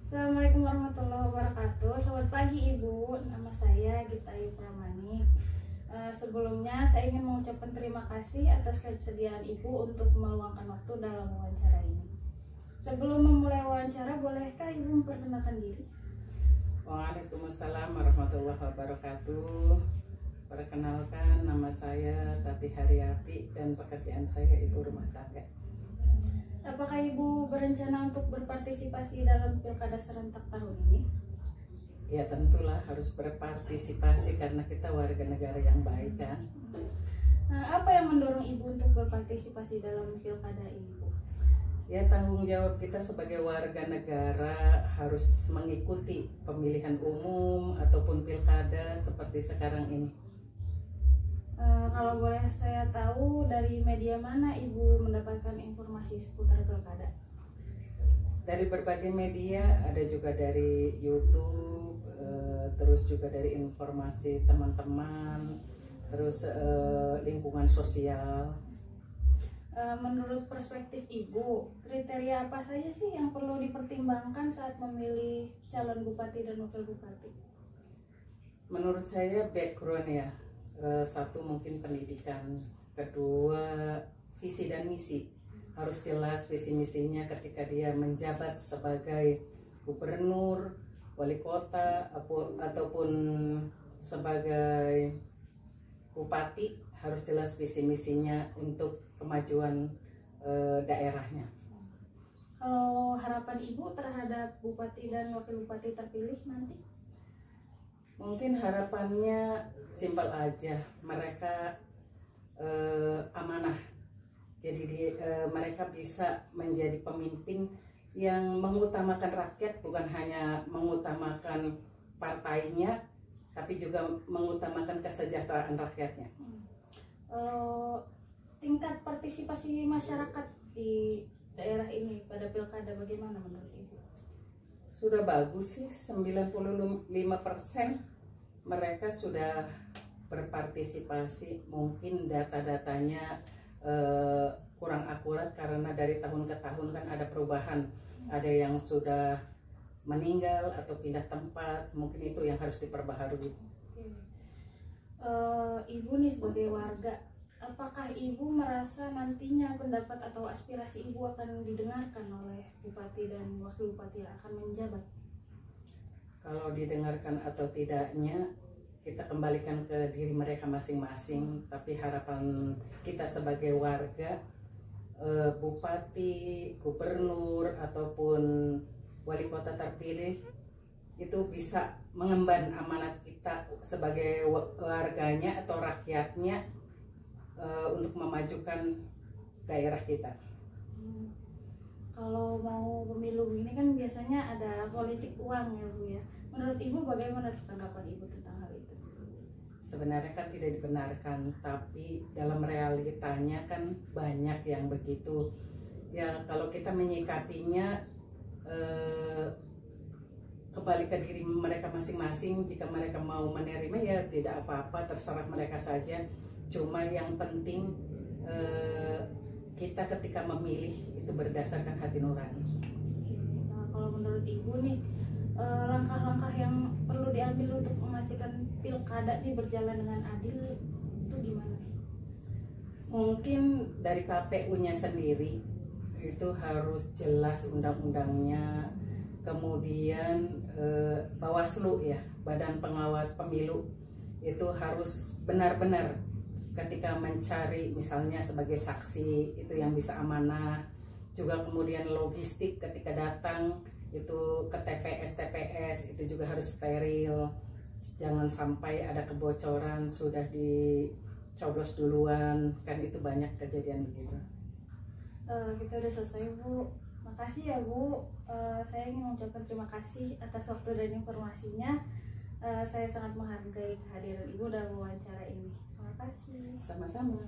Assalamualaikum warahmatullahi wabarakatuh. Selamat pagi Ibu, nama saya Gita Ayu Pramani. Sebelumnya saya ingin mengucapkan terima kasih atas kesediaan Ibu untuk meluangkan waktu dalam wawancara ini. Sebelum memulai wawancara, bolehkah Ibu memperkenalkan diri? Waalaikumsalam warahmatullahi wabarakatuh. Perkenalkan, nama saya Tati Haryati dan pekerjaan saya ibu rumah tangga. Apakah Ibu berencana untuk berpartisipasi dalam pilkada serentak tahun ini? Ya tentulah harus berpartisipasi karena kita warga negara yang baik kan. Apa yang mendorong Ibu untuk berpartisipasi dalam pilkada ini, Bu? Ya tanggung jawab kita sebagai warga negara harus mengikuti pemilihan umum ataupun pilkada seperti sekarang ini. Kalau boleh saya tahu dari media mana Ibu mendapatkan informasi seputar pilkada? Dari berbagai media, ada juga dari YouTube, terus juga dari informasi teman-teman, terus lingkungan sosial. Menurut perspektif Ibu, kriteria apa saja sih yang perlu dipertimbangkan saat memilih calon bupati dan wakil bupati? Menurut saya background ya, satu mungkin pendidikan, kedua visi dan misi. Harus jelas visi misinya ketika dia menjabat sebagai gubernur, wali kota, ataupun sebagai bupati, harus jelas visi misinya untuk kemajuan daerahnya. Kalau harapan Ibu terhadap bupati dan wakil bupati terpilih nanti? Mungkin harapannya simpel aja, mereka amanah. Jadi mereka bisa menjadi pemimpin yang mengutamakan rakyat, bukan hanya mengutamakan partainya, tapi juga mengutamakan kesejahteraan rakyatnya. Tingkat partisipasi masyarakat di daerah ini pada pilkada bagaimana menurut Ibu? Sudah bagus sih, 95% mereka sudah berpartisipasi. Mungkin data-datanya kurang akurat karena dari tahun ke tahun kan ada perubahan. Ada yang sudah meninggal atau pindah tempat, mungkin itu yang harus diperbaharui. Ibu nih sebagai warga, apakah Ibu merasa nantinya pendapat atau aspirasi Ibu akan didengarkan oleh bupati dan wakil bupati yang akan menjabat? Kalau didengarkan atau tidaknya, kita kembalikan ke diri mereka masing-masing. Tapi harapan kita sebagai warga, bupati, gubernur, ataupun wali kota terpilih itu bisa mengemban amanat kita sebagai warganya atau rakyatnya untuk memajukan daerah kita. Kalau mau pemilu ini kan biasanya ada politik uang ya Bu ya. Menurut Ibu bagaimana tanggapan Ibu tentang hal itu? Sebenarnya kan tidak dibenarkan, tapi dalam realitanya kan banyak yang begitu. Ya kalau kita menyikapinya kembali ke diri mereka masing-masing. Jika mereka mau menerima ya tidak apa-apa, terserah mereka saja. Cuma yang penting kita ketika memilih itu berdasarkan hati nurani. Kalau menurut Ibu nih, langkah-langkah yang perlu diambil untuk memastikan pilkada ini berjalan dengan adil itu gimana? Mungkin dari KPU-nya sendiri itu harus jelas undang-undangnya. Kemudian Bawaslu ya, Badan Pengawas Pemilu, itu harus benar-benar ketika mencari misalnya sebagai saksi itu yang bisa amanah. Juga kemudian logistik ketika datang itu ke TPS itu juga harus steril. Jangan sampai ada kebocoran sudah dicoblos duluan, kan itu banyak kejadian begitu. Kita udah selesai Bu. Makasih ya Bu. Saya ingin mengucapkan terima kasih atas waktu dan informasinya. Saya sangat menghargai kehadiran Ibu dalam wawancara ini. Terima kasih. Sama-sama.